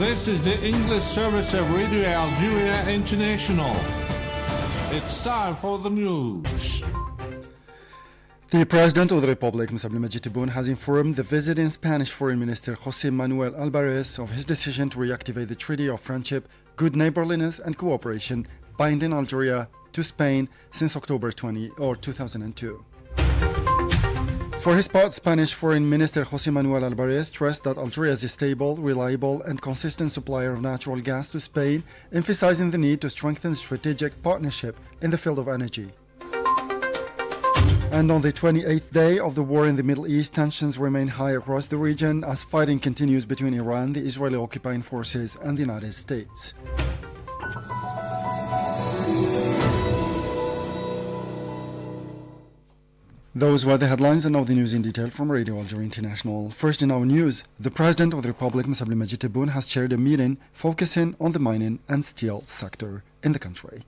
This is the English service of Radio Algeria International. It's time for the news. The President of the Republic, Mr. Abdelmajid Tebboune, has informed the visiting Spanish Foreign Minister José Manuel Álvarez of his decision to reactivate the Treaty of Friendship, Good Neighborliness and Cooperation binding Algeria to Spain since October 2002. For his part, Spanish Foreign Minister José Manuel Álvarez stressed that Algeria is a stable, reliable and consistent supplier of natural gas to Spain, emphasizing the need to strengthen strategic partnership in the field of energy. And on the 28th day of the war in the Middle East, tensions remain high across the region as fighting continues between Iran, the Israeli occupying forces and the United States. Those were the headlines, and now the news in detail from Radio Algeria International. First in our news, the President of the Republic, Mr. Abdelmajid Tebboune, has chaired a meeting focusing on the mining and steel sector in the country.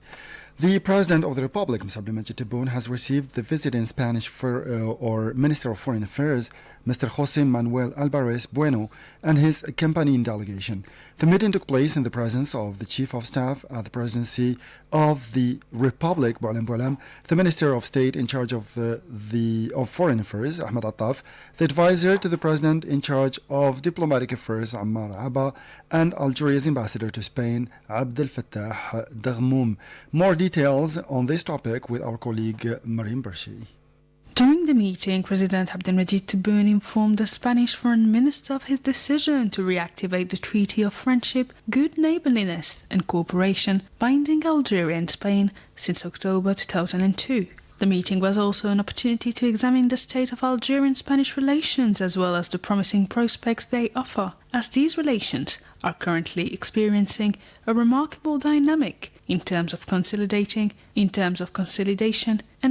The President of the Republic, Mr. Abdelmajid Tebboune, has received the visiting Spanish Minister of Foreign Affairs, Mr. José Manuel Álvarez Bueno, and his accompanying delegation. The meeting took place in the presence of the Chief of Staff at the Presidency of the Republic, Boualem Boualem, the Minister of State in charge of Foreign Affairs, Ahmed Attaf, the Advisor to the President in charge of Diplomatic Affairs, Ammar Abba, and Algeria's Ambassador to Spain, Abdel Fattah Daghmoum. More details on this topic with our colleague Mariam Barshi. During the meeting, President Abdelmajid Tebboune informed the Spanish Foreign Minister of his decision to reactivate the Treaty of Friendship, Good Neighborliness and Cooperation binding Algeria and Spain since October 2002. The meeting was also an opportunity to examine the state of Algerian-Spanish relations as well as the promising prospects they offer, as these relations are currently experiencing a remarkable dynamic in terms of consolidation and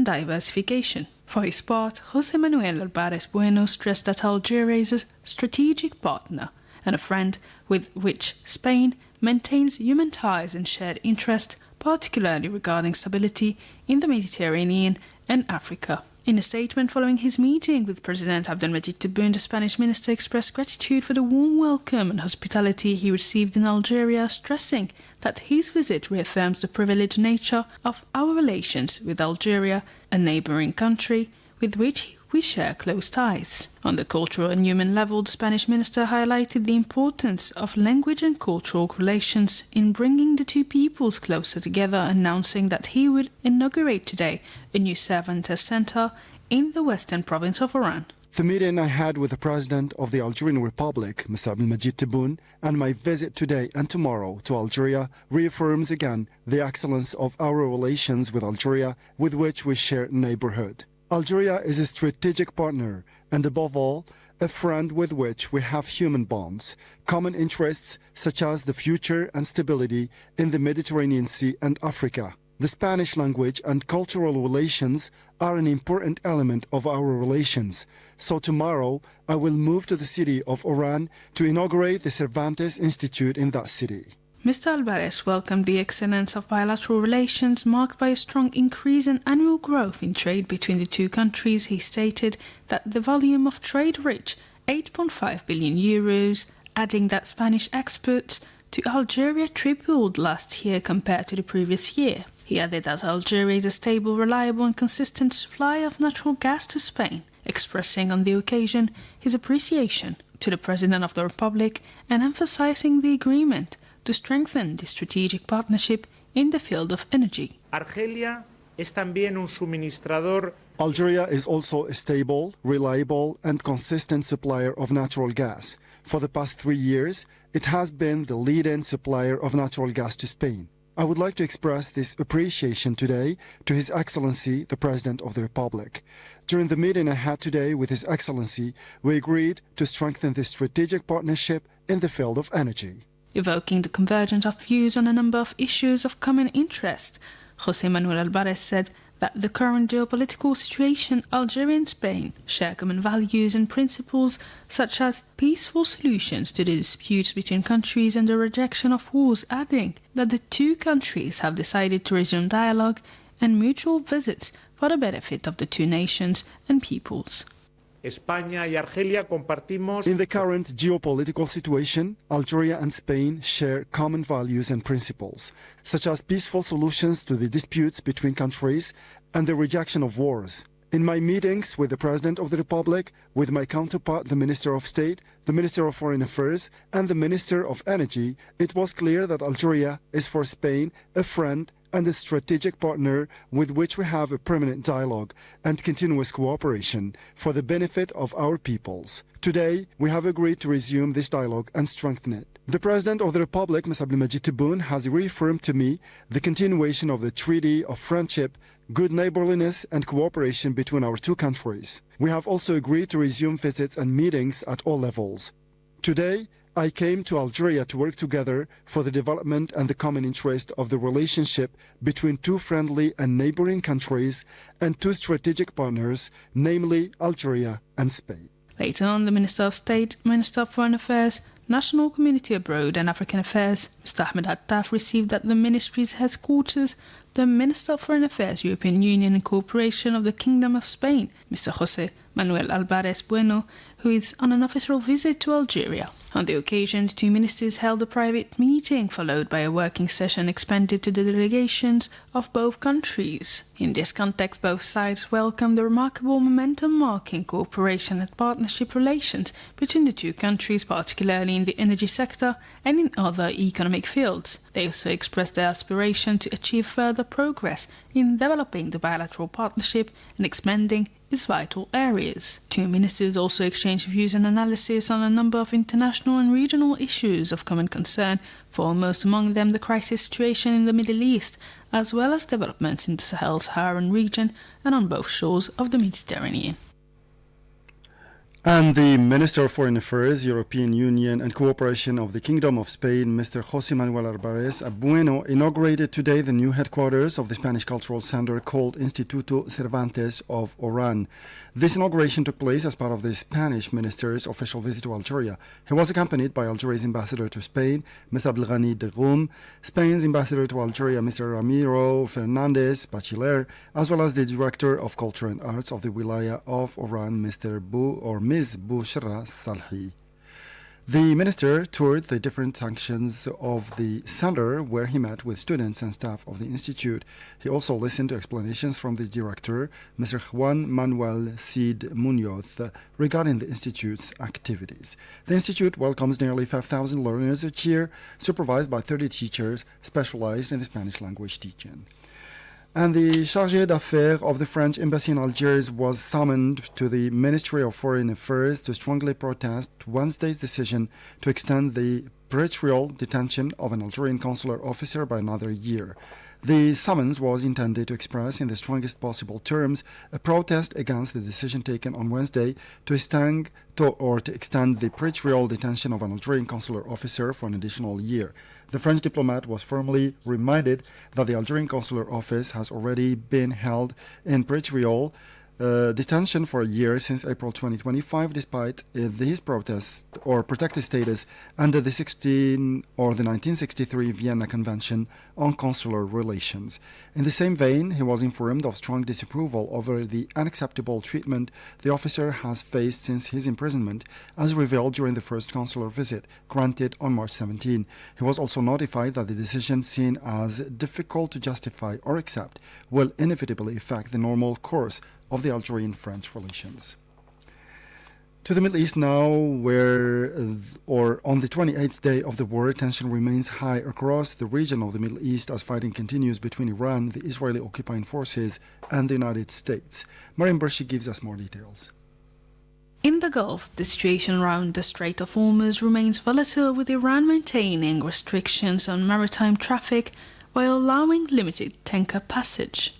diversification. For his part, José Manuel Álvarez Bueno stressed that Algeria is a strategic partner and a friend with which Spain maintains human ties and shared interest, particularly regarding stability in the Mediterranean and Africa. In a statement following his meeting with President Abdelmajid Tebboune, the Spanish minister expressed gratitude for the warm welcome and hospitality he received in Algeria, stressing that his visit reaffirms the privileged nature of our relations with Algeria, a neighboring country with which we share close ties. On the cultural and human level, the Spanish minister highlighted the importance of language and cultural relations in bringing the two peoples closer together, announcing that he would inaugurate today a new Cervantes Center in the western province of Oran. The meeting I had with the President of the Algerian Republic, Mr. Abdelmajid Tebboune, and my visit today and tomorrow to Algeria reaffirms again the excellence of our relations with Algeria, with which we share neighborhood. Algeria is a strategic partner and, above all, a friend with which we have human bonds, common interests such as the future and stability in the Mediterranean Sea and Africa. The Spanish language and cultural relations are an important element of our relations. So tomorrow, I will move to the city of Oran to inaugurate the Cervantes Institute in that city. Mr. Álvarez welcomed the excellence of bilateral relations marked by a strong increase in annual growth in trade between the two countries. He stated that the volume of trade reached 8.5 billion euros, adding that Spanish exports to Algeria tripled last year compared to the previous year. He added that Algeria is a stable, reliable and consistent supplier of natural gas to Spain, expressing on the occasion his appreciation to the President of the Republic and emphasizing the agreement to strengthen the strategic partnership in the field of energy. Argelia es también un suministrador. Algeria is also a stable, reliable and consistent supplier of natural gas. For the past 3 years, it has been the leading supplier of natural gas to Spain. I would like to express this appreciation today to His Excellency, the President of the Republic. During the meeting I had today with His Excellency, we agreed to strengthen the strategic partnership in the field of energy. Evoking the convergence of views on a number of issues of common interest, José Manuel Álvarez said that the current geopolitical situation, Algeria and Spain share common values and principles such as peaceful solutions to the disputes between countries and the rejection of wars, adding that the two countries have decided to resume dialogue and mutual visits for the benefit of the two nations and peoples. España y Argelia compartimos. In the current geopolitical situation, Algeria and Spain share common values and principles, such as peaceful solutions to the disputes between countries and the rejection of wars. In my meetings with the President of the Republic, with my counterpart, the Minister of State, the Minister of Foreign Affairs, and the Minister of Energy, it was clear that Algeria is for Spain a friend and a strategic partner with which we have a permanent dialogue and continuous cooperation for the benefit of our peoples. Today, we have agreed to resume this dialogue and strengthen it. The President of the Republic, Mr. Abdelmajid Tebboune, has reaffirmed to me the continuation of the Treaty of Friendship, good neighborliness and cooperation between our two countries. We have also agreed to resume visits and meetings at all levels. Today, I came to Algeria to work together for the development and the common interest of the relationship between two friendly and neighboring countries and two strategic partners, namely Algeria and Spain. Later on, the Minister of State, Minister of Foreign Affairs, National Community Abroad and African Affairs, Mr. Ahmed Attaf, received at the Ministry's headquarters the Minister of Foreign Affairs, European Union and Cooperation of the Kingdom of Spain, Mr. José Manuel Álvarez Bueno, who is on an official visit to Algeria. On the occasion, the two ministers held a private meeting, followed by a working session expanded to the delegations of both countries. In this context, both sides welcomed the remarkable momentum marking cooperation and partnership relations between the two countries, particularly in the energy sector and in other economic fields. They also expressed their aspiration to achieve further progress in developing the bilateral partnership and expanding its vital areas. Two ministers also exchanged views and analysis on a number of international and regional issues of common concern, foremost among them the crisis situation in the Middle East, as well as developments in the Sahel-Saharan region and on both shores of the Mediterranean. And the Minister of Foreign Affairs, European Union and Cooperation of the Kingdom of Spain, Mr. José Manuel Álvarez Bueno, inaugurated today the new headquarters of the Spanish Cultural Center called Instituto Cervantes of Oran. This inauguration took place as part of the Spanish minister's official visit to Algeria. He was accompanied by Algeria's ambassador to Spain, Mr. Abdelghani Deroum, Spain's ambassador to Algeria, Mr. Ramiro Fernandez Bachiller, as well as the Director of Culture and Arts of the Wilaya of Oran, Ms. Bouchra Salhi. The minister toured the different sections of the center where he met with students and staff of the institute. He also listened to explanations from the director, Mr. Juan Manuel Cid Munoz, regarding the institute's activities. The institute welcomes nearly 5,000 learners each year, supervised by 30 teachers specialized in the Spanish language teaching. And the chargé d'affaires of the French embassy in Algiers was summoned to the Ministry of Foreign Affairs to strongly protest Wednesday's decision to extend the perpetual detention of an Algerian consular officer by another year. The summons was intended to express in the strongest possible terms a protest against the decision taken on Wednesday to extend the perpetual detention of an Algerian consular officer for an additional year. The French diplomat was firmly reminded that the Algerian consular office has already been held in perpetual detention for a year since April 2025, despite his protest or protected status under the 1963 Vienna Convention on Consular Relations. In the same vein, he was informed of strong disapproval over the unacceptable treatment the officer has faced since his imprisonment, as revealed during the first consular visit granted on March 17. He was also notified that the decision, seen as difficult to justify or accept, will inevitably affect the normal course of the Algerian-French relations. To the Middle East now, where on the 28th day of the war, tension remains high across the region of the Middle East as fighting continues between Iran, the Israeli occupying forces, and the United States. Mariam Bershi gives us more details. In the Gulf, the situation around the Strait of Hormuz remains volatile, with Iran maintaining restrictions on maritime traffic while allowing limited tanker passage.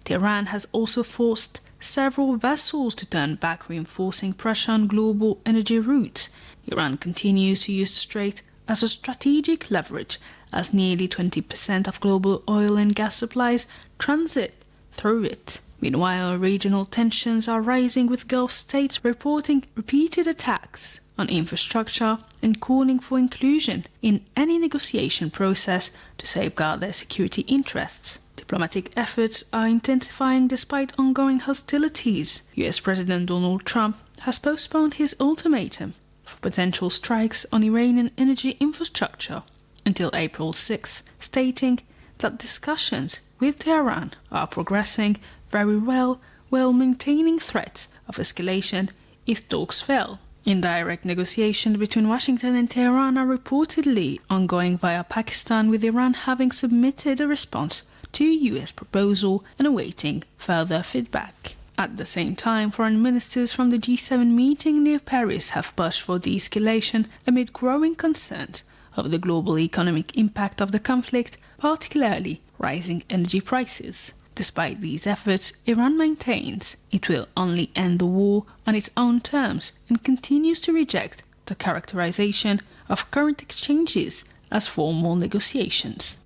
Tehran has also forced several vessels to turn back, reinforcing pressure on global energy routes. Iran continues to use the strait as a strategic leverage, as nearly 20% of global oil and gas supplies transit through it. Meanwhile, regional tensions are rising, with Gulf states reporting repeated attacks on infrastructure and calling for inclusion in any negotiation process to safeguard their security interests. Diplomatic efforts are intensifying despite ongoing hostilities. US President Donald Trump has postponed his ultimatum for potential strikes on Iranian energy infrastructure until April 6, stating that discussions with Tehran are progressing very well while maintaining threats of escalation if talks fail. Indirect negotiations between Washington and Tehran are reportedly ongoing via Pakistan, with Iran having submitted a response to a US proposal and awaiting further feedback. At the same time, foreign ministers from the G7 meeting near Paris have pushed for de-escalation amid growing concerns over the global economic impact of the conflict, particularly rising energy prices. Despite these efforts, Iran maintains it will only end the war on its own terms and continues to reject the characterization of current exchanges as formal negotiations.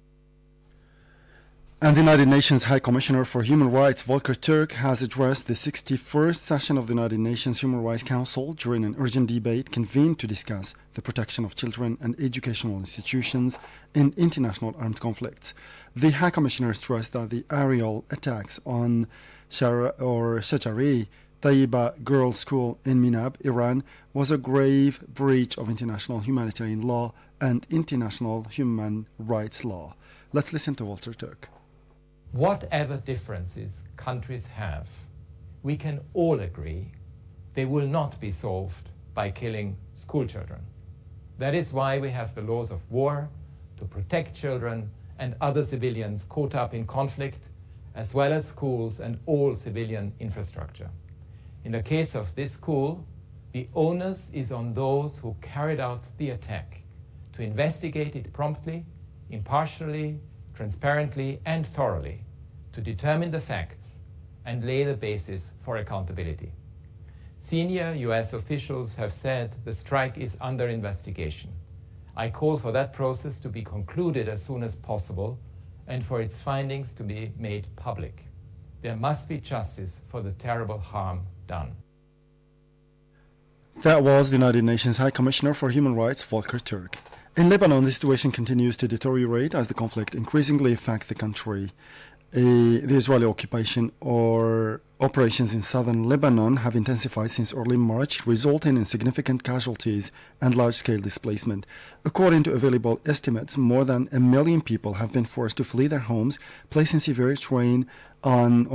And the United Nations High Commissioner for Human Rights, Volker Turk, has addressed the 61st session of the United Nations Human Rights Council during an urgent debate convened to discuss the protection of children and educational institutions in international armed conflicts. The High Commissioner stressed that the aerial attacks on Shajari Taiba Girls' School in Minab, Iran, was a grave breach of international humanitarian law and international human rights law. Let's listen to Volker Turk. Whatever differences countries have, we can all agree they will not be solved by killing school children. That is why we have the laws of war to protect children and other civilians caught up in conflict, as well as schools and all civilian infrastructure. In the case of this school, the onus is on those who carried out the attack to investigate it promptly, impartially, transparently and thoroughly, to determine the facts and lay the basis for accountability. Senior US officials have said the strike is under investigation. I call for that process to be concluded as soon as possible and for its findings to be made public. There must be justice for the terrible harm done. That was the United Nations High Commissioner for Human Rights, Volker Turk. In Lebanon, the situation continues to deteriorate as the conflict increasingly affects the country. The Israeli occupation or operations in southern Lebanon have intensified since early March, resulting in significant casualties and large-scale displacement. According to available estimates, more than 1 million people have been forced to flee their homes, placing severe strain on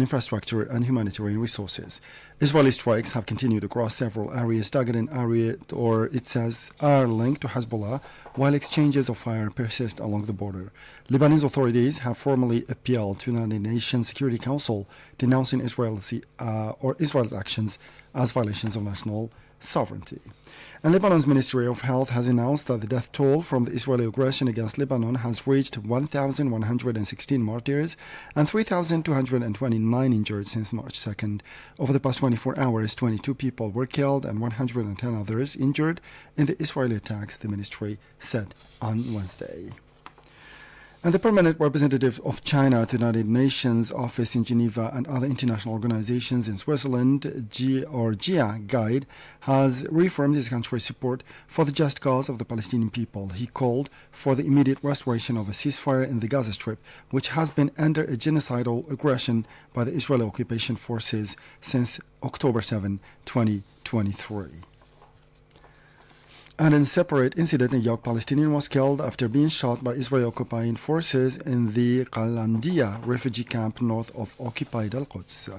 infrastructure and humanitarian resources. Israeli strikes have continued across several areas targeting it says, are linked to Hezbollah, while exchanges of fire persist along the border. Lebanese authorities have formally appealed to the United Nations Security Council, denouncing Israel's actions as violations of national sovereignty. And Lebanon's Ministry of Health has announced that the death toll from the Israeli aggression against Lebanon has reached 1,116 martyrs and 3,229 injured since March 2nd. Over the past 24 hours, 22 people were killed and 110 others injured in the Israeli attacks, the ministry said on Wednesday. And the permanent representative of China to the United Nations office in Geneva and other international organizations in Switzerland, Gia Guide, has reaffirmed his country's support for the just cause of the Palestinian people. He called for the immediate restoration of a ceasefire in the Gaza Strip, which has been under a genocidal aggression by the Israeli occupation forces since October 7, 2023. And in a separate incident, a young Palestinian was killed after being shot by Israeli occupying forces in the Qalandiya refugee camp north of occupied Al-Quds.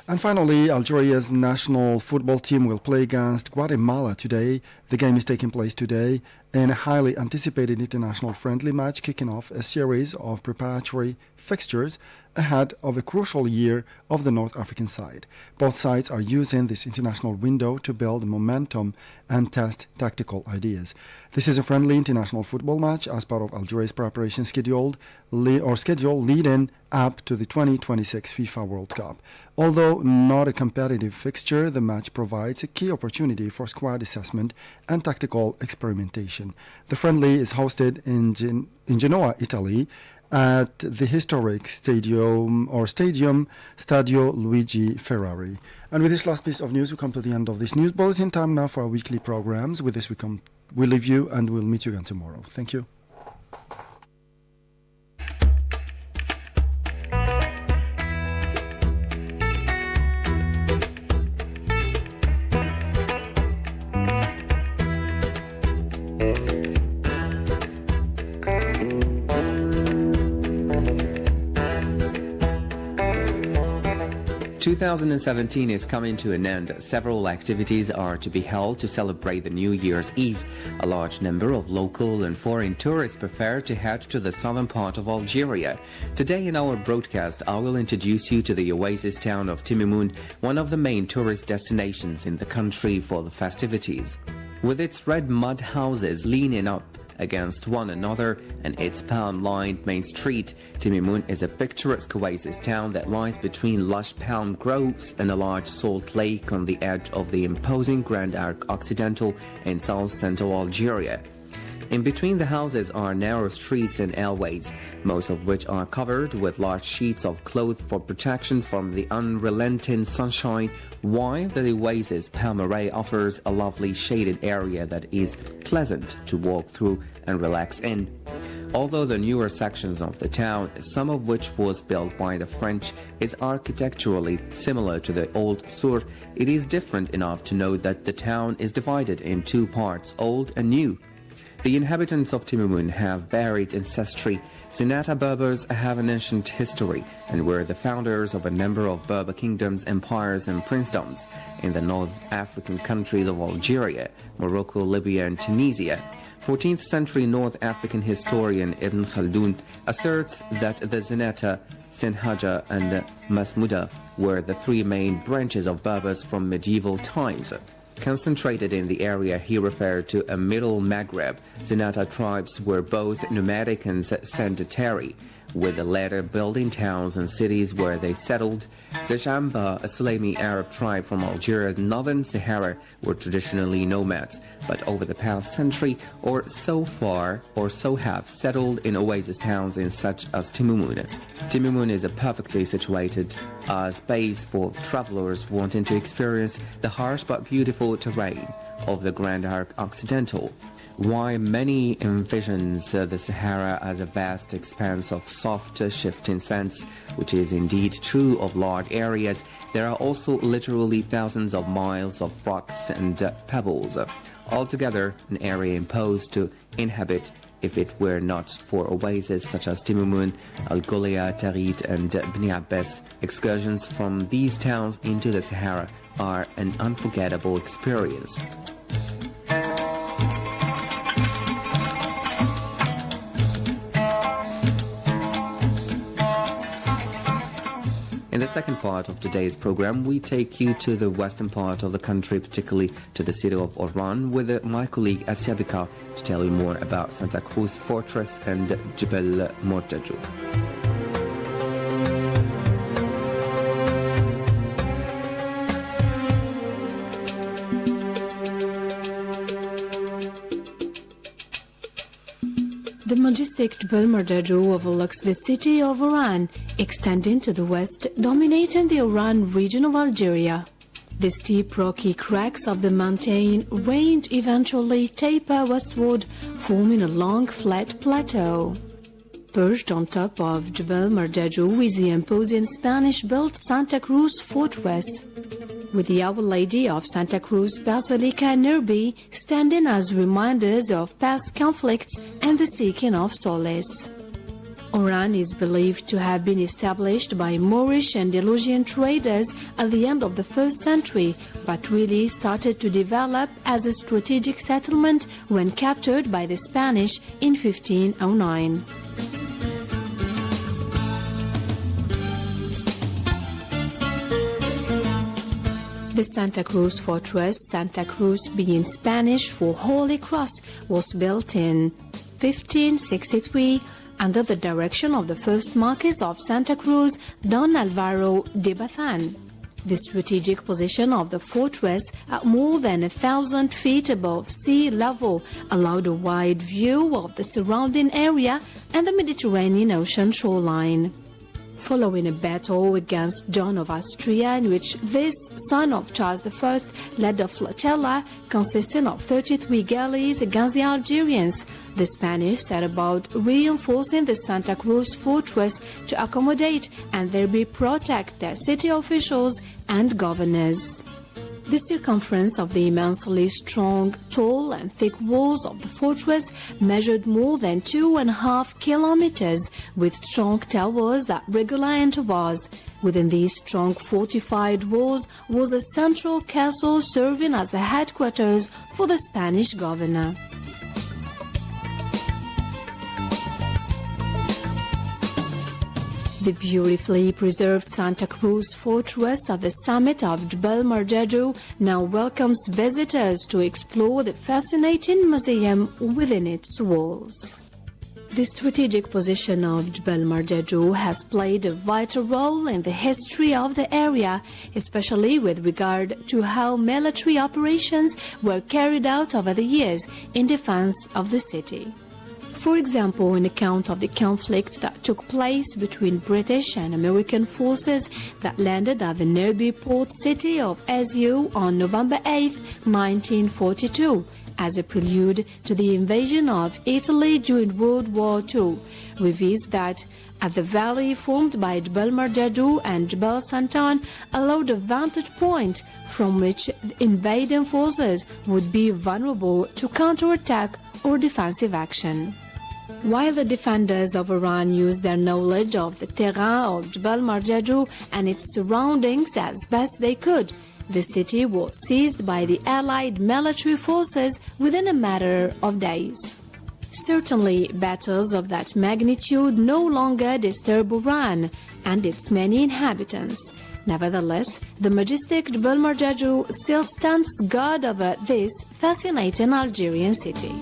And finally, Algeria's national football team will play against Guatemala today. The game is taking place today in a highly anticipated international friendly match, kicking off a series of preparatory fixtures ahead of a crucial year of the North African side. Both sides are using this international window to build momentum and test tactical ideas. This is a friendly international football match as part of Algeria's preparation schedule leading up to the 2026 FIFA World Cup. Although not a competitive fixture, the match provides a key opportunity for squad assessment and tactical experimentation. The friendly is hosted in Genoa, Italy, at the historic Stadio Luigi Ferrari. And with this last piece of news, we come to the end of this news bulletin. Time now for our weekly programs. With this, we leave you and we'll meet you again tomorrow. Thank you. ...2017 is coming to an end. Several activities are to be held to celebrate the New Year's Eve. A large number of local and foreign tourists prefer to head to the southern part of Algeria. Today in our broadcast, I will introduce you to the oasis town of Timimun, one of the main tourist destinations in the country for the festivities. With its red mud houses leaning up against one another and its palm-lined main street, Timimun is a picturesque oasis town that lies between lush palm groves and a large salt lake on the edge of the imposing Grand Arc Occidental in south-central Algeria. In between the houses are narrow streets and alleys, most of which are covered with large sheets of cloth for protection from the unrelenting sunshine, while the oasis Palmeraie offers a lovely shaded area that is pleasant to walk through and relax in. Although the newer sections of the town, some of which was built by the French, is architecturally similar to the old Sur, it is different enough to note that the town is divided in two parts, old and new. The inhabitants of Timimun have varied ancestry. Zenata Berbers have an ancient history and were the founders of a number of Berber kingdoms, empires and princedoms in the North African countries of Algeria, Morocco, Libya and Tunisia. 14th century North African historian Ibn Khaldun asserts that the Zenata, Senhaja and Masmuda were the three main branches of Berbers from medieval times. Concentrated in the area he referred to a Middle Maghreb, Zenata tribes were both nomadic and sedentary, with the latter building towns and cities where they settled. The Jamba, a Salami Arab tribe from Algeria's northern Sahara, were traditionally nomads, but over the past century or so have settled in oasis towns in such as Timimun. Timimun is a perfectly situated space for travelers wanting to experience the harsh but beautiful terrain of the Grand Arc Occidental. While many envisions the Sahara as a vast expanse of soft, shifting sands, which is indeed true of large areas, there are also literally thousands of miles of rocks and pebbles. Altogether, an area imposed to inhabit if it were not for oases such as Timimun, Al-Gholia, Tarit and Bni Abbas. Excursions from these towns into the Sahara are an unforgettable experience. In the second part of today's program, we take you to the western part of the country, particularly to the city of Oran, with my colleague Asia Bika to tell you more about Santa Cruz Fortress and Jebel Mortajo. The majestic Jebel Mortajo overlooks the city of Oran, extending to the west, dominating the Oran region of Algeria. The steep rocky cracks of the mountain range eventually taper westward, forming a long flat plateau. Perched on top of Jebel Mortajo is the imposing Spanish-built Santa Cruz Fortress, with the Our Lady of Santa Cruz Basilica nearby standing as reminders of past conflicts and the seeking of solace. Oran is believed to have been established by Moorish and Andalusian traders at the end of the 1st century, but really started to develop as a strategic settlement when captured by the Spanish in 1509. The Santa Cruz Fortress, Santa Cruz being Spanish for Holy Cross, was built in 1563 under the direction of the first Marquis of Santa Cruz, Don Alvaro de Bazan. The strategic position of the fortress at more than 1,000 feet above sea level allowed a wide view of the surrounding area and the Mediterranean Ocean shoreline. Following a battle against John of Austria, in which this son of Charles I led a flotilla consisting of 33 galleys against the Algerians, the Spanish set about reinforcing the Santa Cruz fortress to accommodate and thereby protect their city officials and governors. The circumference of the immensely strong, tall and thick walls of the fortress measured more than 2.5 kilometers, with strong towers at regular intervals. Within these strong fortified walls was a central castle serving as the headquarters for the Spanish governor. The beautifully preserved Santa Cruz fortress at the summit of Jebel Marjadjo now welcomes visitors to explore the fascinating museum within its walls. The strategic position of Jebel Marjadjo has played a vital role in the history of the area, especially with regard to how military operations were carried out over the years in defense of the city. For example, an account of the conflict that took place between British and American forces that landed at the nearby port city of Ezio on November 8, 1942, as a prelude to the invasion of Italy during World War II, reveals that at the valley formed by Jebel Marjadjo and Jebel Santan allowed a vantage point from which invading forces would be vulnerable to counterattack or defensive action. While the defenders of Iran used their knowledge of the terrain of Jebel Marjadjo and its surroundings as best they could, the city was seized by the Allied military forces within a matter of days. Certainly, battles of that magnitude no longer disturb Iran and its many inhabitants. Nevertheless, the majestic Jebel Marjadjo still stands guard over this fascinating Algerian city.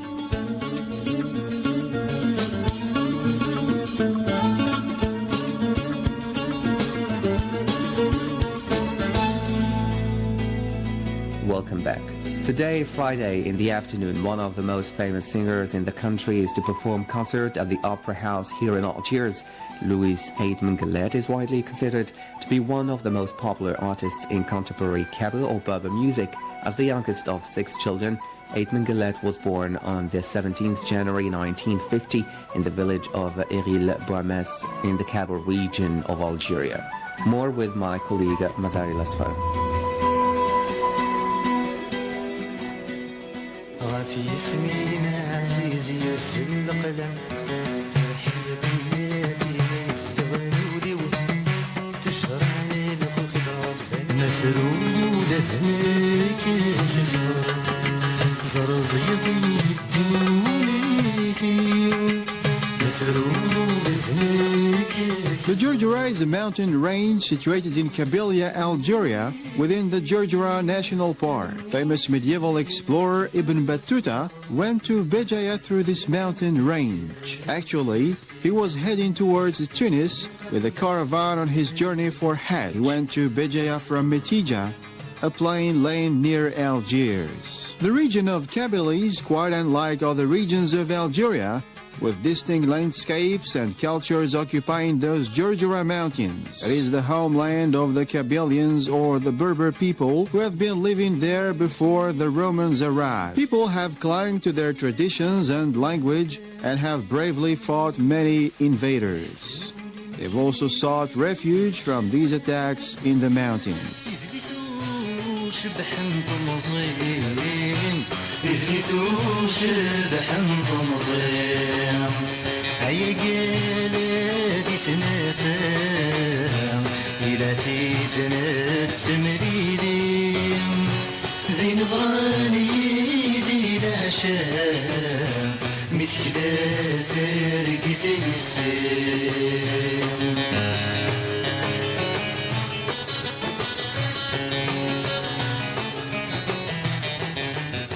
Welcome back. Today, Friday, in the afternoon, one of the most famous singers in the country is to perform concert at the Opera House here in Algiers. Louis Aidman Guellet is widely considered to be one of the most popular artists in contemporary Kabyle or Berber music. As the youngest of 6 children, Aidman Guellet was born on the 17th January 1950 in the village of Eril Bouamess in the Kabyle region of Algeria. More with my colleague Mazari Lasfar. في سمينا عزيزي يرسل القلم تحية بنياتي ما يستغنوا لي تشهرني لكل خضار مثلوا لذنك جفار زرزيضي الدوني مثلوا لذنك. The Djergera is a mountain range situated in Kabylia, Algeria, within the Djergera National Park. Famous medieval explorer Ibn Battuta went to Béjaïa through this mountain range. Actually, he was heading towards Tunis with a caravan on his journey for Hajj. He went to Béjaïa from Metidja, a plain land near Algiers. The region of Kabylie is quite unlike other regions of Algeria, with distinct landscapes and cultures occupying those Djergera mountains. It is the homeland of the Kabylians, or the Berber people, who have been living there before the Romans arrived. People have clung to their traditions and language and have bravely fought many invaders. They've also sought refuge from these attacks in the mountains.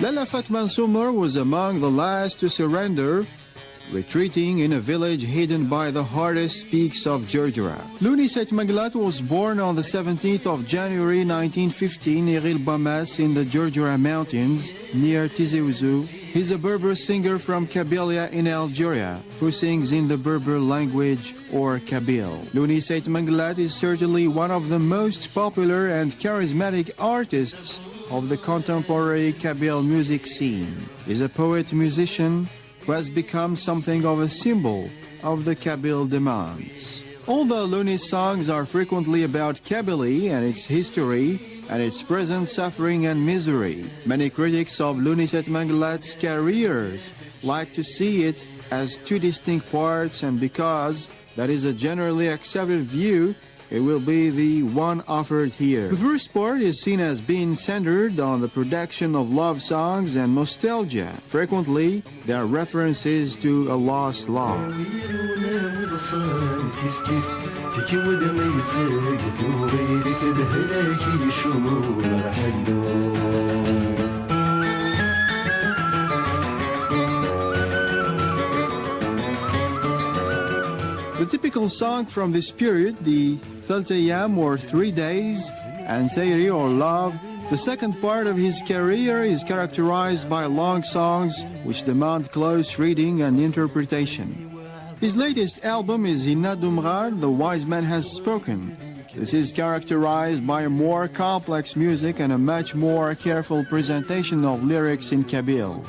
Lala Fatman Soumar was among the last to surrender, retreating in a village hidden by the hardest peaks of Djergera. Lounis Aidman Guellet was born on the 17th of January 1915 in Eril Bouamess in the Djergera Mountains near Tizi Ouzou. He's a Berber singer from Kabylia in Algeria who sings in the Berber language or Kabyle. Lounis Aidman Guellet is certainly one of the most popular and charismatic artists of the contemporary Kabyle music scene. He's a poet-musician who has become something of a symbol of the Kabyle demands. Although Lounis' songs are frequently about Kabylie and its history, and its present suffering and misery. Many critics of Lounis Manglat's careers like to see it as two distinct parts, and because that is a generally accepted view, it will be the one offered here. The first part is seen as being centered on the production of love songs and nostalgia. Frequently, there are references to a lost love. The typical song from this period, the Thaltayam or 3 Days, and Tayri or Love, the second part of his career is characterized by long songs which demand close reading and interpretation. His latest album is Inna Dumrar, The Wise Man Has Spoken. This is characterized by more complex music and a much more careful presentation of lyrics in Kabyle.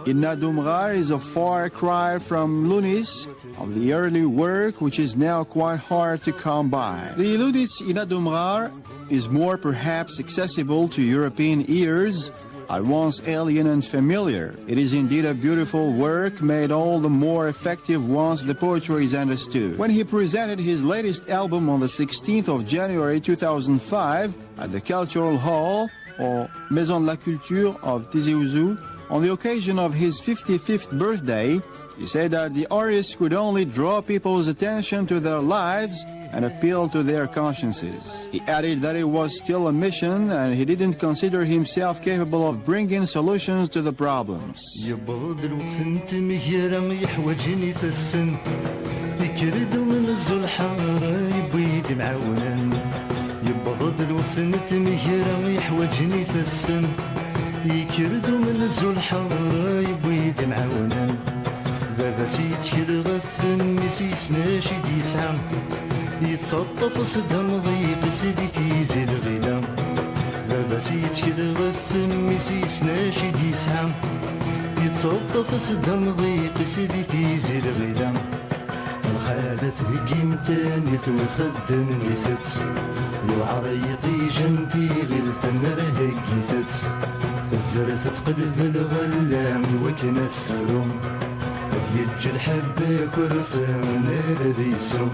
Inna Dumrar is a far cry from Lounis, of the early work, which is now quite hard to come by. The Lounis Inna Dumrar is more perhaps accessible to European ears, at once alien and familiar. It is indeed a beautiful work, made all the more effective once the poetry is understood. When he presented his latest album on the 16th of January 2005 at the Cultural Hall, or Maison de la Culture of Tizi Ouzou, on the occasion of his 55th birthday, he said that the artist could only draw people's attention to their lives and appeal to their consciences. He added that it was still a mission and he didn't consider himself capable of bringing solutions to the problems. بابا سيتكل غفن مسيس ناشد يسعى يتسطف صدام ضيق سيدي تيزي الغلا بابا سيتكل غفن مسيس ناشد يسعى يتسطف صدام ضيق سيدي تيزي الغلا الخالة هجيم تاني وخدم نثت يوعر يطيجنتي غير تنر هجيثت تزرت تقلب الغلام وكانت تروم يجي الحبة كرفة ونار ريسو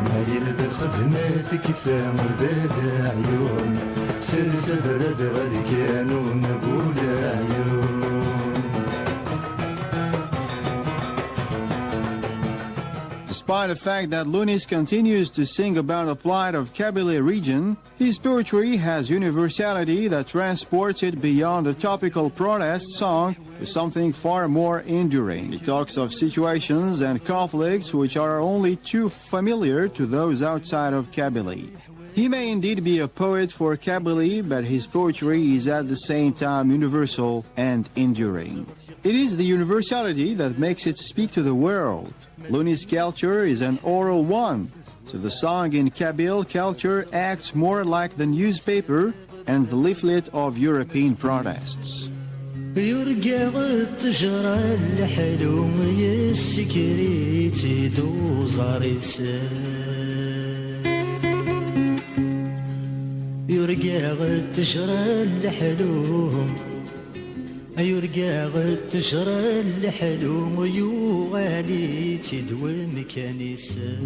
ما يلد الخدمات كفا مرداد عيون سرس برد غركان ونبول عيون. Despite the fact that Lounis continues to sing about the plight of Kabylie region, his poetry has universality that transports it beyond a topical protest song to something far more enduring. He talks of situations and conflicts which are only too familiar to those outside of Kabylie. He may indeed be a poet for Kabylie, but his poetry is at the same time universal and enduring. It is the universality that makes it speak to the world. Lounis culture is an oral one, so the song in Kabyle culture acts more like the newspaper and the leaflet of European protests. يرجع تجرى الحلوم يرجع تجرى الحلوم يوالي تدوي مكانيسه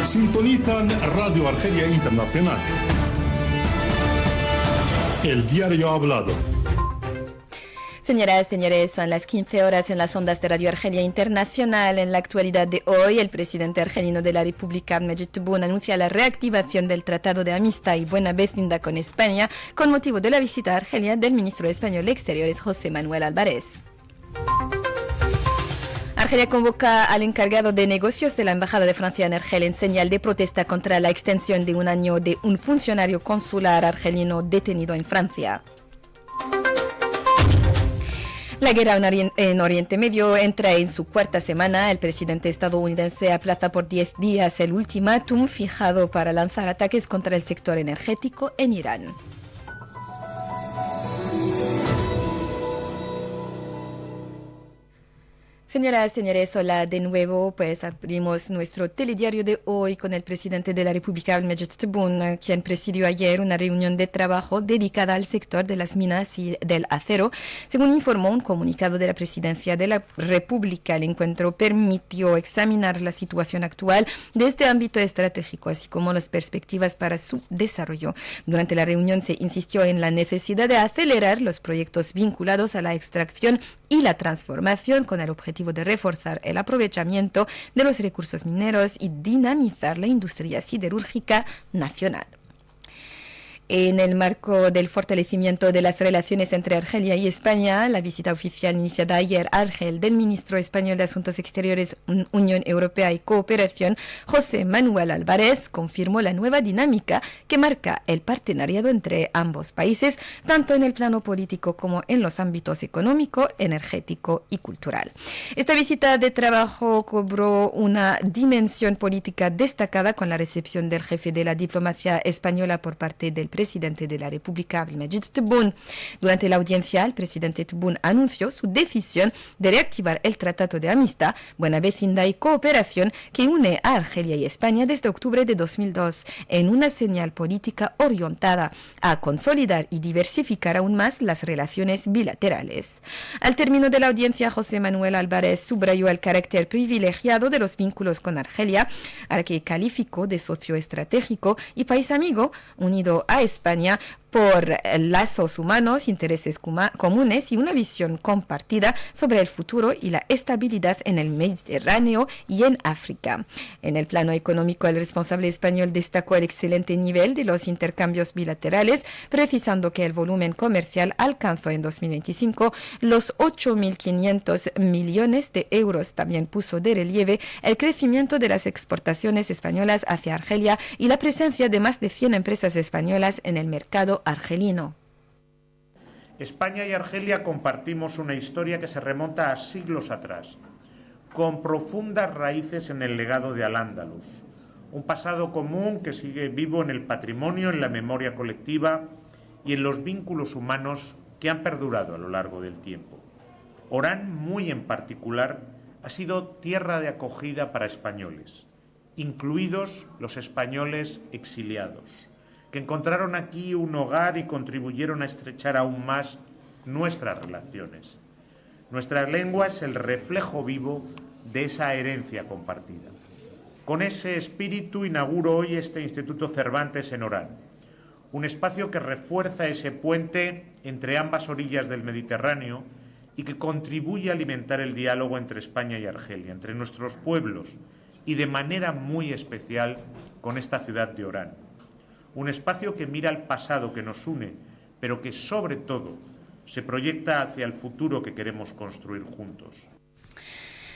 Sintonizan Radio Argelia Internacional. El diario hablado. Señoras y señores, son las 15 horas en las ondas de Radio Argelia Internacional. En la actualidad de hoy, el presidente argelino de la República, Abdelmajid Tebboune, anuncia la reactivación del Tratado de Amistad y Buena Vecindad con España con motivo de la visita a Argelia del ministro español de Exteriores, José Manuel Álvarez. Argelia convoca al encargado de negocios de la Embajada de Francia en Argelia en señal de protesta contra la extensión de un año de un funcionario consular argelino detenido en Francia. La guerra en Oriente Medio entra en su cuarta semana. El presidente estadounidense aplaza por 10 días el ultimátum fijado para lanzar ataques contra el sector energético en Irán. Señoras y señores, hola de nuevo. Pues abrimos nuestro telediario de hoy con el presidente de la República, Abdelmajid Tebboune, quien presidió ayer una reunión de trabajo dedicada al sector de las minas y del acero. Según informó un comunicado de la Presidencia de la República, el encuentro permitió examinar la situación actual de este ámbito estratégico, así como las perspectivas para su desarrollo. Durante la reunión se insistió en la necesidad de acelerar los proyectos vinculados a la extracción y la transformación con el objetivo de reforzar el aprovechamiento de los recursos mineros y dinamizar la industria siderúrgica nacional. En el marco del fortalecimiento de las relaciones entre Argelia y España, la visita oficial iniciada ayer a Argel del ministro español de Asuntos Exteriores, Unión Europea y Cooperación, José Manuel Álvarez, confirmó la nueva dinámica que marca el partenariado entre ambos países, tanto en el plano político como en los ámbitos económico, energético y cultural. Esta visita de trabajo cobró una dimensión política destacada con la recepción del jefe de la diplomacia española por parte del presidente de la República, Abdelmajid Tebboune. Durante la audiencia, el presidente Tebboune anunció su decisión de reactivar el Tratado de Amistad, Buena Vecindad y Cooperación que une a Argelia y España desde octubre de 2002 en una señal política orientada a consolidar y diversificar aún más las relaciones bilaterales. Al término de la audiencia, José Manuel Álvarez subrayó el carácter privilegiado de los vínculos con Argelia, al que calificó de socio estratégico y país amigo unido a España por lazos humanos, intereses comunes y una visión compartida sobre el futuro y la estabilidad en el Mediterráneo y en África. En el plano económico, el responsable español destacó el excelente nivel de los intercambios bilaterales, precisando que el volumen comercial alcanzó en 2025 los 8.500 millones de euros. También puso de relieve el crecimiento de las exportaciones españolas hacia Argelia y la presencia de más de 100 empresas españolas en el mercado argelino. España y Argelia compartimos una historia que se remonta a siglos atrás, con profundas raíces en el legado de Al-Ándalus, un pasado común que sigue vivo en el patrimonio, en la memoria colectiva y en los vínculos humanos que han perdurado a lo largo del tiempo. Orán, muy en particular, ha sido tierra de acogida para españoles, incluidos los españoles exiliados, que encontraron aquí un hogar y contribuyeron a estrechar aún más nuestras relaciones. Nuestra lengua es el reflejo vivo de esa herencia compartida. Con ese espíritu inauguro hoy este Instituto Cervantes en Orán, un espacio que refuerza ese puente entre ambas orillas del Mediterráneo y que contribuye a alimentar el diálogo entre España y Argelia, entre nuestros pueblos y de manera muy especial con esta ciudad de Orán. Un espacio que mira al pasado que nos une, pero que sobre todo se proyecta hacia el futuro que queremos construir juntos.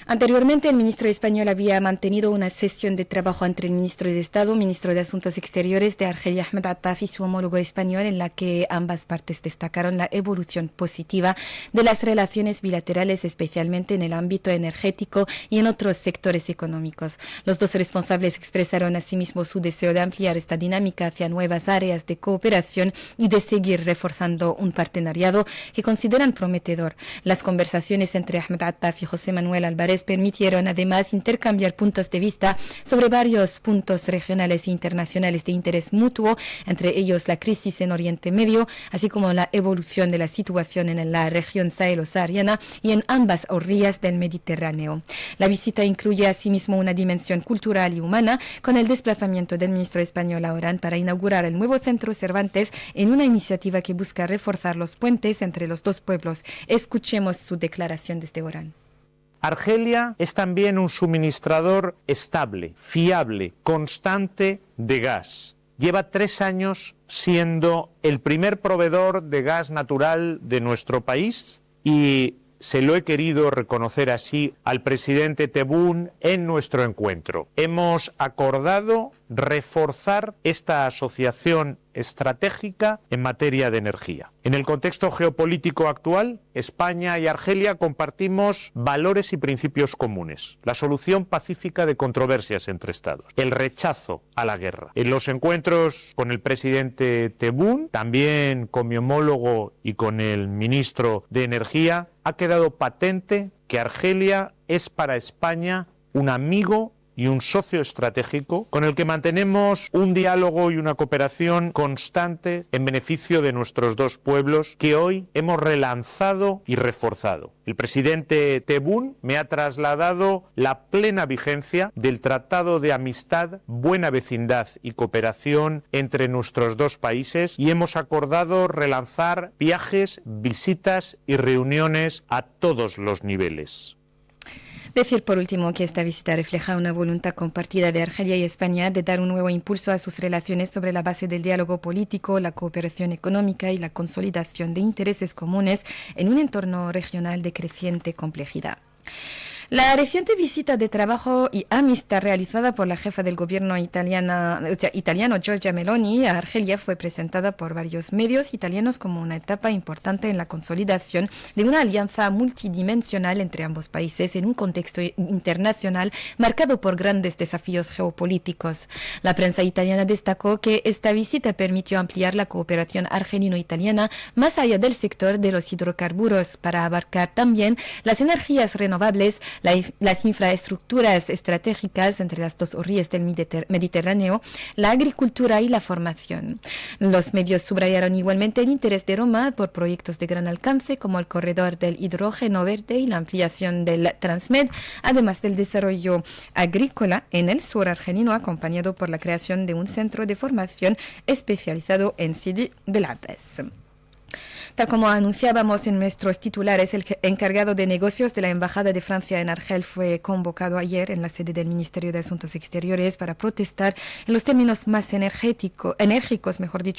Anteriormente, el ministro español había mantenido una sesión de trabajo entre el ministro de Estado, ministro de Asuntos Exteriores de Argelia, Ahmed Attaf, y su homólogo español, en la que ambas partes destacaron la evolución positiva de las relaciones bilaterales, especialmente en el ámbito energético y en otros sectores económicos. Los dos responsables expresaron asimismo su deseo de ampliar esta dinámica hacia nuevas áreas de cooperación y de seguir reforzando un partenariado que consideran prometedor. Las conversaciones entre Ahmed Attaf y José Manuel Álvarez particulares permitieron además intercambiar puntos de vista sobre varios puntos regionales e internacionales de interés mutuo, entre ellos la crisis en Oriente Medio, así como la evolución de la situación en la región sahelo-sahariana y en ambas orillas del Mediterráneo. La visita incluye asimismo una dimensión cultural y humana, con el desplazamiento del ministro español a Orán para inaugurar el nuevo Centro Cervantes en una iniciativa que busca reforzar los puentes entre los dos pueblos. Escuchemos su declaración desde Orán. Argelia es también un suministrador estable, fiable, constante de gas. Lleva 3 años siendo el primer proveedor de gas natural de nuestro país y se lo he querido reconocer así al presidente Tebboune en nuestro encuentro. Hemos acordado reforzar esta asociación estratégica en materia de energía. En el contexto geopolítico actual, España y Argelia compartimos valores y principios comunes: la solución pacífica de controversias entre estados, el rechazo a la guerra. En los encuentros con el presidente Tebboune, también con mi homólogo y con el ministro de Energía, ha quedado patente que Argelia es para España un amigo y un socio estratégico con el que mantenemos un diálogo y una cooperación constante en beneficio de nuestros dos pueblos, que hoy hemos relanzado y reforzado. El presidente Tebboune me ha trasladado la plena vigencia del Tratado de Amistad, Buena Vecindad y Cooperación entre nuestros dos países y hemos acordado relanzar viajes, visitas y reuniones a todos los niveles. Decir por último que esta visita refleja una voluntad compartida de Argelia y España de dar un nuevo impulso a sus relaciones sobre la base del diálogo político, la cooperación económica y la consolidación de intereses comunes en un entorno regional de creciente complejidad. La reciente visita de trabajo y amistad realizada por la jefa del gobierno italiano Giorgia Meloni a Argelia fue presentada por varios medios italianos como una etapa importante en la consolidación de una alianza multidimensional entre ambos países en un contexto internacional marcado por grandes desafíos geopolíticos. La prensa italiana destacó que esta visita permitió ampliar la cooperación argelino-italiana más allá del sector de los hidrocarburos para abarcar también las energías renovables, las infraestructuras estratégicas entre las dos orillas del Mediterráneo, la agricultura y la formación. Los medios subrayaron igualmente el interés de Roma por proyectos de gran alcance como el corredor del hidrógeno verde y la ampliación del Transmed, además del desarrollo agrícola en el sur argelino, acompañado por la creación de un centro de formación especializado en Sidi Belabes. Tal como anunciábamos en nuestros titulares, el encargado de negocios de la Embajada de Francia en Argel fue convocado ayer en la sede del Ministerio de Asuntos Exteriores para protestar en los términos más enérgicos,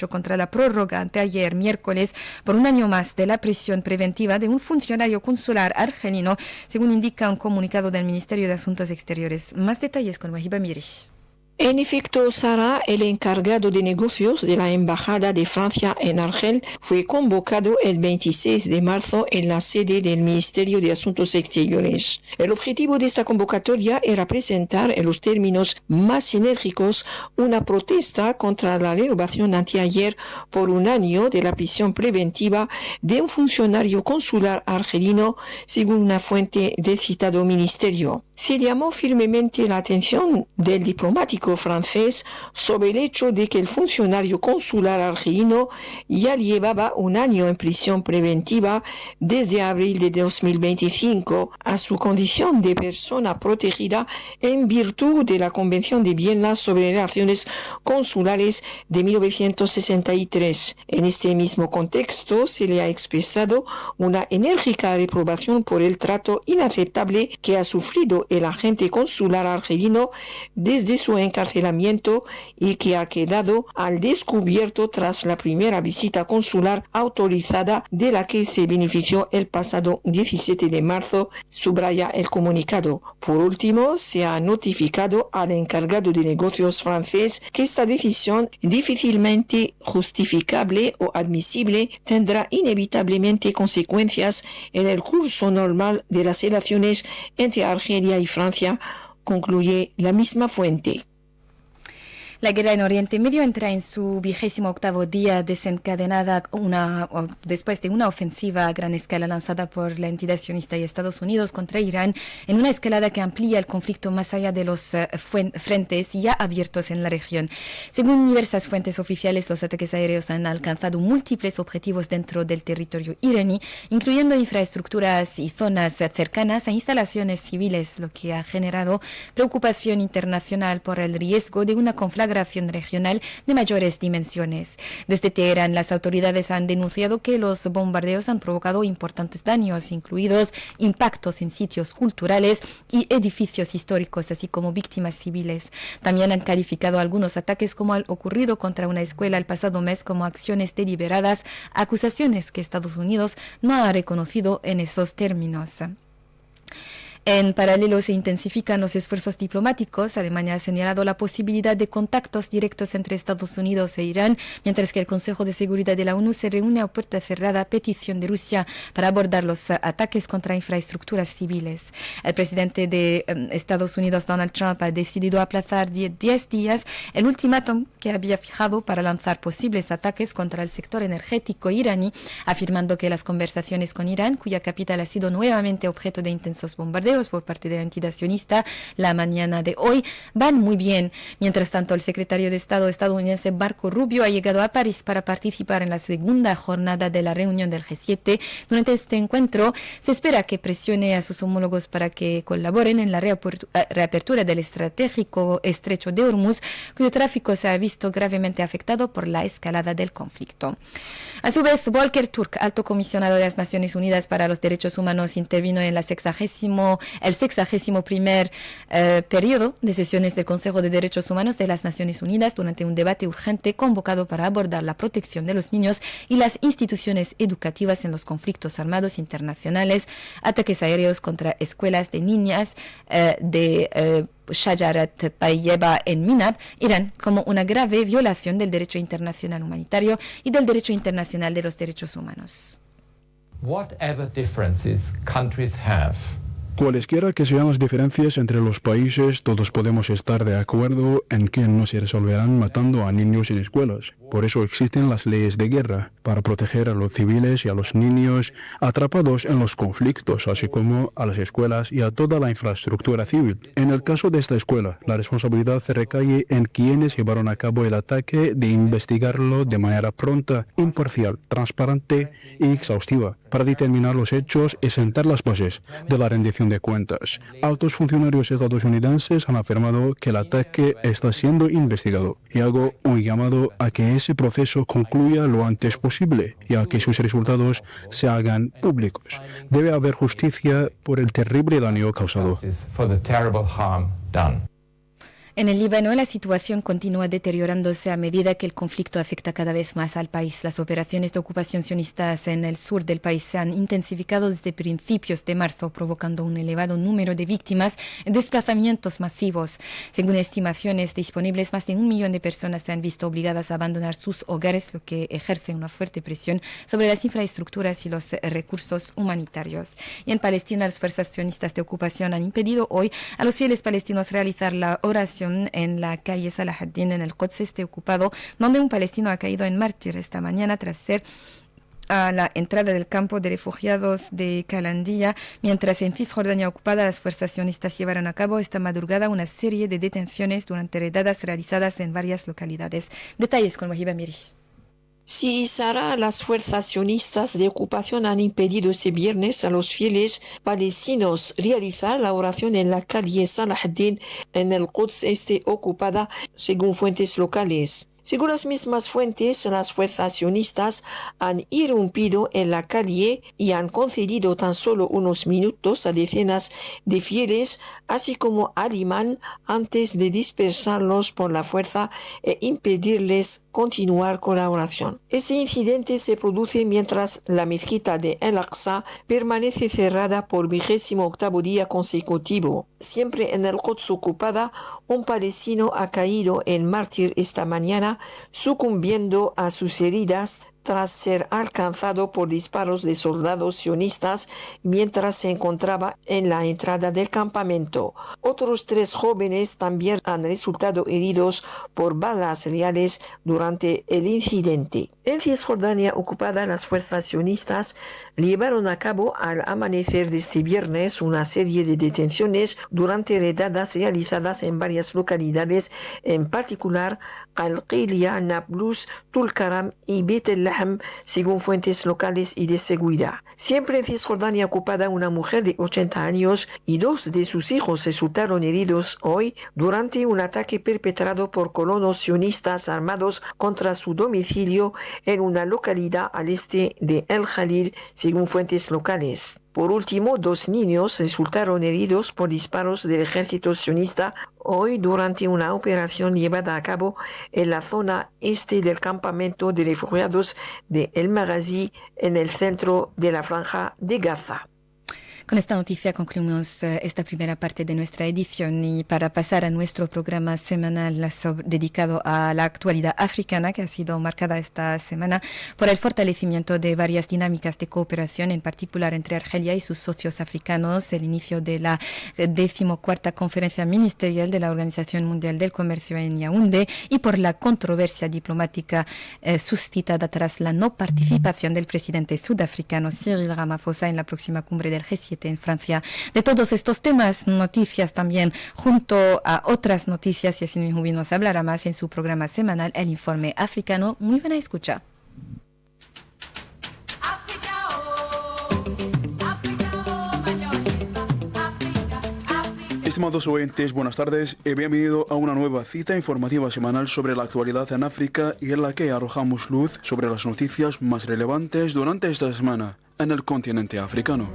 contra la prórroga anteayer miércoles por un año más de la prisión preventiva de un funcionario consular argelino, según indica un comunicado del Ministerio de Asuntos Exteriores. Más detalles con Wahiba Mirish. En efecto, Sara, el encargado de negocios de la Embajada de Francia en Argel, fue convocado el 26 de marzo en la sede del Ministerio de Asuntos Exteriores. El objetivo de esta convocatoria era presentar en los términos más enérgicos una protesta contra la renovación anteayer por un año de la prisión preventiva de un funcionario consular argelino, según una fuente del citado ministerio. Se llamó firmemente la atención del diplomático francés sobre el hecho de que el funcionario consular argelino ya llevaba un año en prisión preventiva desde abril de 2025 a su condición de persona protegida en virtud de la Convención de Viena sobre Relaciones Consulares de 1963. En este mismo contexto se le ha expresado una enérgica reprobación por el trato inaceptable que ha sufrido el agente consular argelino desde su encarcelamiento y que ha quedado al descubierto tras la primera visita consular autorizada de la que se benefició el pasado 17 de marzo, subraya el comunicado. Por último, se ha notificado al encargado de negocios francés que esta decisión difícilmente justificable o admisible tendrá inevitablemente consecuencias en el curso normal de las relaciones entre Argelia y Francia, concluye la misma fuente. La guerra en Oriente Medio entra en su 28º día, desencadenada después de una ofensiva a gran escala lanzada por la entidad sionista y Estados Unidos contra Irán, en una escalada que amplía el conflicto más allá de los frentes ya abiertos en la región. Según diversas fuentes oficiales, los ataques aéreos han alcanzado múltiples objetivos dentro del territorio iraní, incluyendo infraestructuras y zonas cercanas a instalaciones civiles, lo que ha generado preocupación internacional por el riesgo de una conflagración regional de mayores dimensiones. Desde Teherán, las autoridades han denunciado que los bombardeos han provocado importantes daños, incluidos impactos en sitios culturales y edificios históricos, así como víctimas civiles. También han calificado algunos ataques como el ocurrido contra una escuela el pasado mes como acciones deliberadas, acusaciones que Estados Unidos no ha reconocido en esos términos. En paralelo se intensifican los esfuerzos diplomáticos. Alemania ha señalado la posibilidad de contactos directos entre Estados Unidos e Irán, mientras que el Consejo de Seguridad de la ONU se reúne a puerta cerrada a petición de Rusia para abordar los ataques contra infraestructuras civiles. El presidente de Estados Unidos, Donald Trump, ha decidido aplazar 10 días el ultimátum que había fijado para lanzar posibles ataques contra el sector energético iraní, afirmando que las conversaciones con Irán, cuya capital ha sido nuevamente objeto de intensos bombardeos por parte de la entidad sionista la mañana de hoy, van muy bien. Mientras tanto, el secretario de Estado estadounidense Marco Rubio ha llegado a París para participar en la segunda jornada de la reunión del G7. Durante este encuentro se espera que presione a sus homólogos para que colaboren en la reapertura del estratégico estrecho de Hormuz, cuyo tráfico se ha visto gravemente afectado por la escalada del conflicto. A su vez, Volker Turk, alto comisionado de las Naciones Unidas para los Derechos Humanos, intervino en el 61º periodo de sesiones del Consejo de Derechos Humanos de las Naciones Unidas durante un debate urgente convocado para abordar la protección de los niños y las instituciones educativas en los conflictos armados internacionales, ataques aéreos contra escuelas de niñas de Shajarat Tayyeba en Minab, Irán, como una grave violación del derecho internacional humanitario y del derecho internacional de los derechos humanos. Whatever differences countries have, cualesquiera que sean las diferencias entre los países, todos podemos estar de acuerdo en que no se resolverán matando a niños en escuelas. Por eso existen las leyes de guerra, para proteger a los civiles y a los niños atrapados en los conflictos, así como a las escuelas y a toda la infraestructura civil. En el caso de esta escuela, la responsabilidad recae en quienes llevaron a cabo el ataque de investigarlo de manera pronta, imparcial, transparente y exhaustiva, para determinar los hechos y sentar las bases de la rendición de cuentas. Altos funcionarios estadounidenses han afirmado que el ataque está siendo investigado y hago un llamado a que ese proceso concluya lo antes posible y a que sus resultados se hagan públicos. Debe haber justicia por el terrible daño causado. En el Líbano, la situación continúa deteriorándose a medida que el conflicto afecta cada vez más al país. Las operaciones de ocupación sionistas en el sur del país se han intensificado desde principios de marzo, provocando un elevado número de víctimas y desplazamientos masivos. Según estimaciones disponibles, más de 1 millón de personas se han visto obligadas a abandonar sus hogares, lo que ejerce una fuerte presión sobre las infraestructuras y los recursos humanitarios. Y en Palestina, las fuerzas sionistas de ocupación han impedido hoy a los fieles palestinos realizar la oración en la calle Salah ad-Din en el Quds este ocupado, donde un palestino ha caído en mártir esta mañana tras ser a la entrada del campo de refugiados de Calandía, mientras en Cisjordania ocupada las fuerzas sionistas llevaron a cabo esta madrugada una serie de detenciones durante redadas realizadas en varias localidades. Detalles con Wahiba Miri. Sí, Sara, las fuerzas sionistas de ocupación han impedido este viernes a los fieles palestinos realizar la oración en la calle Salah ad-Din en el Quds este ocupada, según fuentes locales. Según las mismas fuentes, las fuerzas sionistas han irrumpido en la calle y han concedido tan solo unos minutos a decenas de fieles, así como al imán, antes de dispersarlos por la fuerza e impedirles continuar con la oración. Este incidente se produce mientras la mezquita de El-Aqsa permanece cerrada por 28º día consecutivo. Siempre en el Quds ocupada, un palestino ha caído en mártir esta mañana, sucumbiendo a sus heridas tras ser alcanzado por disparos de soldados sionistas mientras se encontraba en la entrada del campamento. Otros 3 jóvenes también han resultado heridos por balas reales durante el incidente. En Cisjordania ocupada, las fuerzas sionistas llevaron a cabo al amanecer de este viernes una serie de detenciones durante redadas realizadas en varias localidades, en particular Qalqilia, Nablus, Tulkaram y Bet el-Lahm, según fuentes locales y de seguridad. Siempre en Cisjordania ocupada, una mujer de 80 años y 2 de sus hijos resultaron heridos hoy durante un ataque perpetrado por colonos sionistas armados contra su domicilio en una localidad al este de El Jalil, según fuentes locales. Por último, 2 niños resultaron heridos por disparos del ejército sionista hoy durante una operación llevada a cabo en la zona este del campamento de refugiados de El Maghazi, en el centro de la franja de Gaza. Con esta noticia concluimos esta primera parte de nuestra edición, y para pasar a nuestro programa semanal dedicado a la actualidad africana, que ha sido marcada esta semana por el fortalecimiento de varias dinámicas de cooperación, en particular entre Argelia y sus socios africanos, el inicio de la 14ª Conferencia Ministerial de la Organización Mundial del Comercio en Yaoundé, y por la controversia diplomática suscitada tras la no participación del presidente sudafricano Cyril Ramaphosa en la próxima cumbre del G7 en Francia. De todos estos temas, noticias también, junto a otras noticias, y así mismo nos hablará más en su programa semanal, El Informe Africano. Muy buena escucha. Estimados oyentes, buenas tardes y bienvenido a una nueva cita informativa semanal sobre la actualidad en África, y en la que arrojamos luz sobre las noticias más relevantes durante esta semana en el continente africano.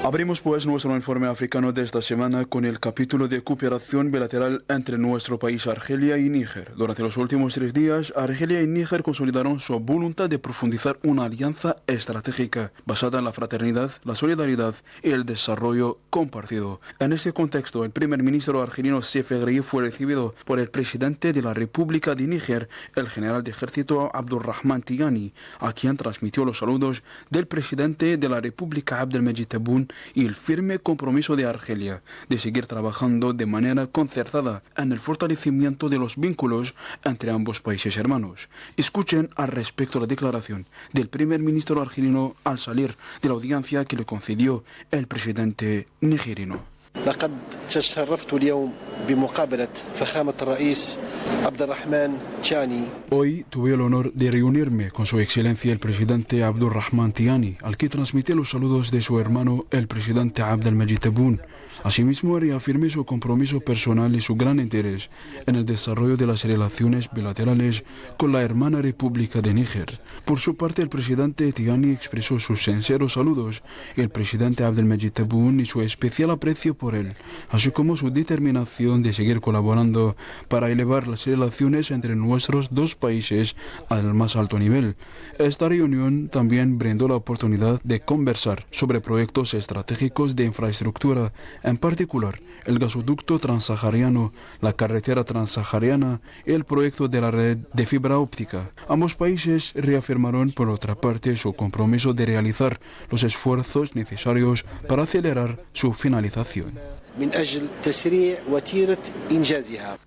Abrimos pues nuestro informe africano de esta semana con el capítulo de cooperación bilateral entre nuestro país, Argelia y Níger. Durante los últimos 3 días, Argelia y Níger consolidaron su voluntad de profundizar una alianza estratégica basada en la fraternidad, la solidaridad y el desarrollo compartido. En este contexto, el primer ministro argelino Seif Ghraib fue recibido por el presidente de la República de Níger, el general de ejército Abdurrahman Tiani, a quien transmitió los saludos del presidente de la República Abdelmejid Tebboune y el firme compromiso de Argelia de seguir trabajando de manera concertada en el fortalecimiento de los vínculos entre ambos países hermanos. Escuchen al respecto la declaración del primer ministro argelino al salir de la audiencia que le concedió el presidente nigerino. لقد تشرفت اليوم بمقابلة فخامة الرئيس عبد الرحمن تياني. Hoy tuve el honor de reunirme con su excelencia el presidente Abdurrahman Tiani, al que transmití los saludos de su hermano el presidente Abdelmejid Tebboune. Asimismo, reafirmé su compromiso personal y su gran interés en el desarrollo de las relaciones bilaterales con la hermana República de Níger. Por su parte, el presidente Tiani expresó sus sinceros saludos y el presidente Abdelmejid Tebboune y su especial aprecio por él, así como su determinación de seguir colaborando para elevar las relaciones entre nuestros 2 países al más alto nivel. Esta reunión también brindó la oportunidad de conversar sobre proyectos estratégicos de infraestructura, en particular el gasoducto transsahariano, la carretera transsahariana y el proyecto de la red de fibra óptica. Ambos países reafirmaron, por otra parte, su compromiso de realizar los esfuerzos necesarios para acelerar su finalización.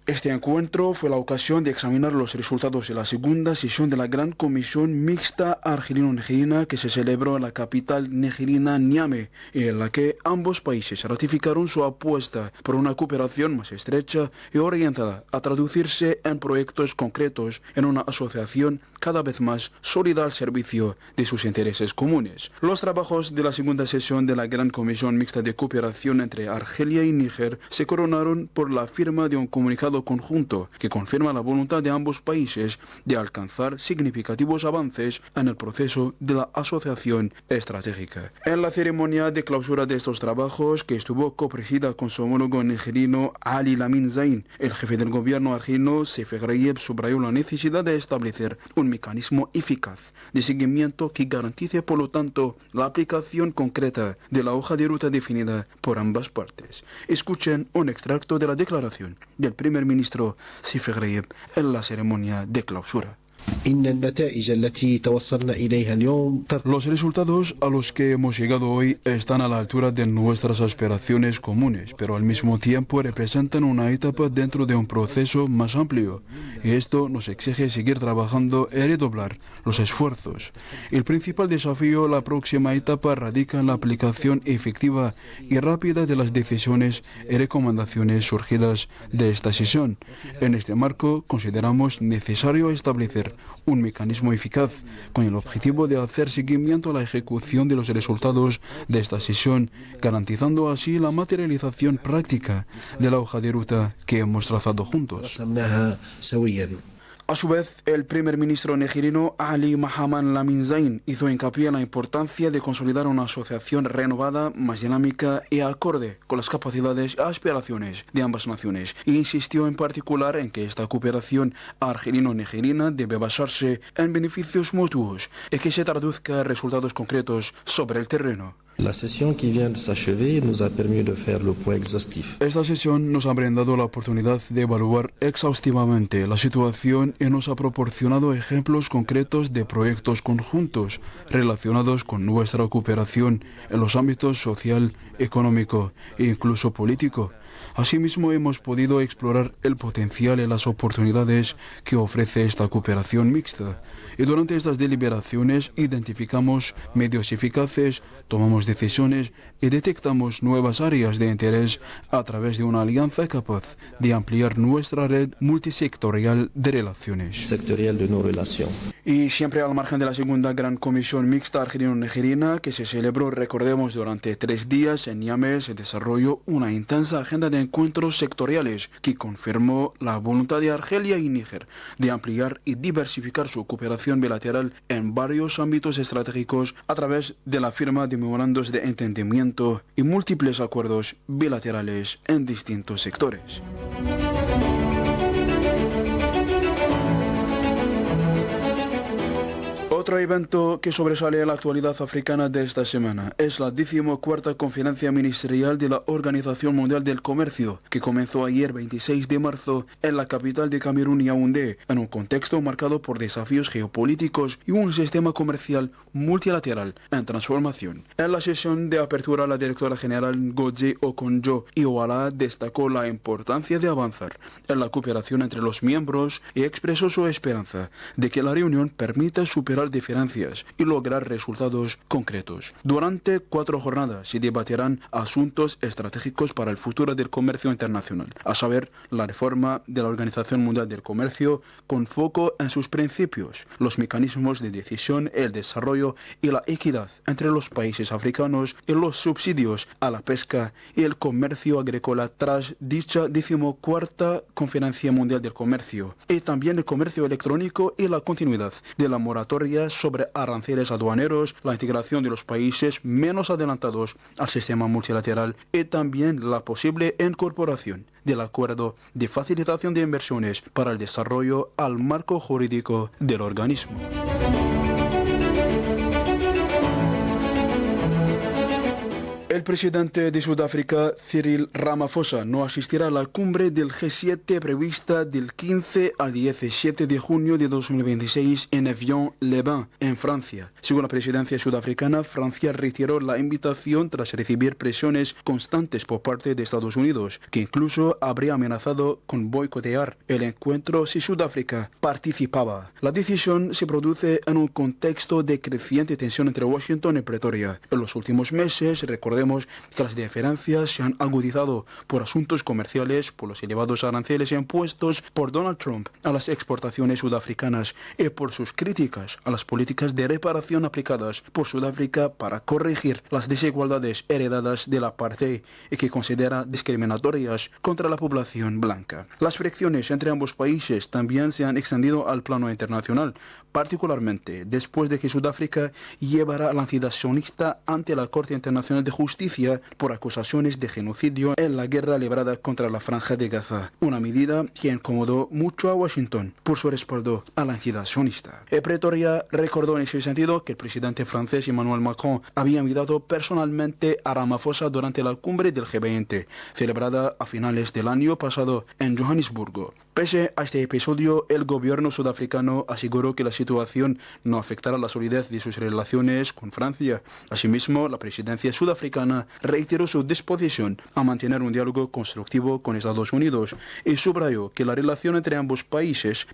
Este encuentro fue la ocasión de examinar los resultados de la segunda sesión de la Gran Comisión Mixta Argelino-Nigerina, que se celebró en la capital nigerina, Niamey, y en la que ambos países ratificaron su apuesta por una cooperación más estrecha y orientada a traducirse en proyectos concretos en una asociación cada vez más sólida al servicio de sus intereses comunes. Los trabajos de la segunda sesión de la Gran Comisión Mixta de Cooperación entre Argelia y Níger se coronaron por la firma de un comunicado conjunto que confirma la voluntad de ambos países de alcanzar significativos avances en el proceso de la asociación estratégica. En la ceremonia de clausura de estos trabajos, que estuvo copresidida con su homólogo nigerino Ali Lamin Zain, el jefe del gobierno argelino Seif Ghraib subrayó la necesidad de establecer un mecanismo eficaz de seguimiento que garantice, por lo tanto, la aplicación concreta de la hoja de ruta definida por ambas partes. Escuchen un extracto de la declaración del primer ministro Sifir Ghraib en la ceremonia de clausura. Los resultados a los que hemos llegado hoy están a la altura de nuestras aspiraciones comunes, pero al mismo tiempo representan una etapa dentro de un proceso más amplio. Y esto nos exige seguir trabajando y redoblar los esfuerzos. El principal desafío, la próxima etapa, radica en la aplicación efectiva y rápida de las decisiones y recomendaciones surgidas de esta sesión. En este marco, consideramos necesario establecer un mecanismo eficaz con el objetivo de hacer seguimiento a la ejecución de los resultados de esta sesión, garantizando así la materialización práctica de la hoja de ruta que hemos trazado juntos. A su vez, el primer ministro nigeriano Ali Mohammed Lamin Zain hizo hincapié en la importancia de consolidar una asociación renovada, más dinámica y acorde con las capacidades y aspiraciones de ambas naciones, e insistió en particular en que esta cooperación argelino-nigerina debe basarse en beneficios mutuos y que se traduzca en resultados concretos sobre el terreno. La sesión que vient de s'achever nous a permis de faire le point exhaustif. Esta sesión nos ha brindado la oportunidad de evaluar exhaustivamente la situación y nos ha proporcionado ejemplos concretos de proyectos conjuntos relacionados con nuestra cooperación en los ámbitos social, económico e incluso político. Asimismo, hemos podido explorar el potencial y las oportunidades que ofrece esta cooperación mixta. Y durante estas deliberaciones identificamos medios eficaces, tomamos decisiones y detectamos nuevas áreas de interés a través de una alianza capaz de ampliar nuestra red multisectorial de relaciones. Sectorial de no relación. Y siempre al margen de la segunda gran comisión mixta argelino-nigerina que se celebró, recordemos, durante 3 días en Niamey, se desarrolló una intensa agenda de encuentros sectoriales que confirmó la voluntad de Argelia y Níger de ampliar y diversificar su cooperación bilateral en varios ámbitos estratégicos a través de la firma de memorandos de entendimiento y múltiples acuerdos bilaterales en distintos sectores. Otro evento que sobresale en la actualidad africana de esta semana es la 14ª Conferencia Ministerial de la Organización Mundial del Comercio, que comenzó ayer 26 de marzo en la capital de Camerún, Yaoundé, en un contexto marcado por desafíos geopolíticos y un sistema comercial multilateral en transformación. En la sesión de apertura, la directora general Ngozi Okonjo-Iweala destacó la importancia de avanzar en la cooperación entre los miembros y expresó su esperanza de que la reunión permita superar diferencias y lograr resultados concretos. Durante 4 jornadas se debatirán asuntos estratégicos para el futuro del comercio internacional, a saber, la reforma de la Organización Mundial del Comercio con foco en sus principios, los mecanismos de decisión, el desarrollo y la equidad entre los países africanos y los subsidios a la pesca y el comercio agrícola tras dicha 14ª Conferencia Mundial del Comercio, y también el comercio electrónico y la continuidad de la moratoria sobre aranceles aduaneros, la integración de los países menos adelantados al sistema multilateral y también la posible incorporación del acuerdo de facilitación de inversiones para el desarrollo al marco jurídico del organismo. El presidente de Sudáfrica, Cyril Ramaphosa, no asistirá a la cumbre del G7 prevista del 15 al 17 de junio de 2026 en Evian-les-Bains, en Francia. Según la presidencia sudafricana, Francia retiró la invitación tras recibir presiones constantes por parte de Estados Unidos, que incluso habría amenazado con boicotear el encuentro si Sudáfrica participaba. La decisión se produce en un contexto de creciente tensión entre Washington y Pretoria. En los últimos meses, recordemos que las diferencias se han agudizado por asuntos comerciales, por los elevados aranceles impuestos por Donald Trump a las exportaciones sudafricanas y por sus críticas a las políticas de reparación aplicadas por Sudáfrica para corregir las desigualdades heredadas del apartheid y que considera discriminatorias contra la población blanca. Las fricciones entre ambos países también se han extendido al plano internacional. particularmente después de que Sudáfrica llevara a la entidad sionista ante la Corte Internacional de Justicia por acusaciones de genocidio en la guerra librada contra la Franja de Gaza, una medida que incomodó mucho a Washington por su respaldo a la entidad sionista. Pretoria recordó en ese sentido que el presidente francés Emmanuel Macron había invitado personalmente a Ramaphosa durante la cumbre del G20, celebrada a finales del año pasado en Johannesburgo. Pese a este episodio, el gobierno sudafricano aseguró que la situación no afectará la solidez de sus relaciones con Francia. Asimismo, la presidencia sudafricana reiteró su disposición a mantener un diálogo constructivo con Estados Unidos y subrayó que la relación entre ambos países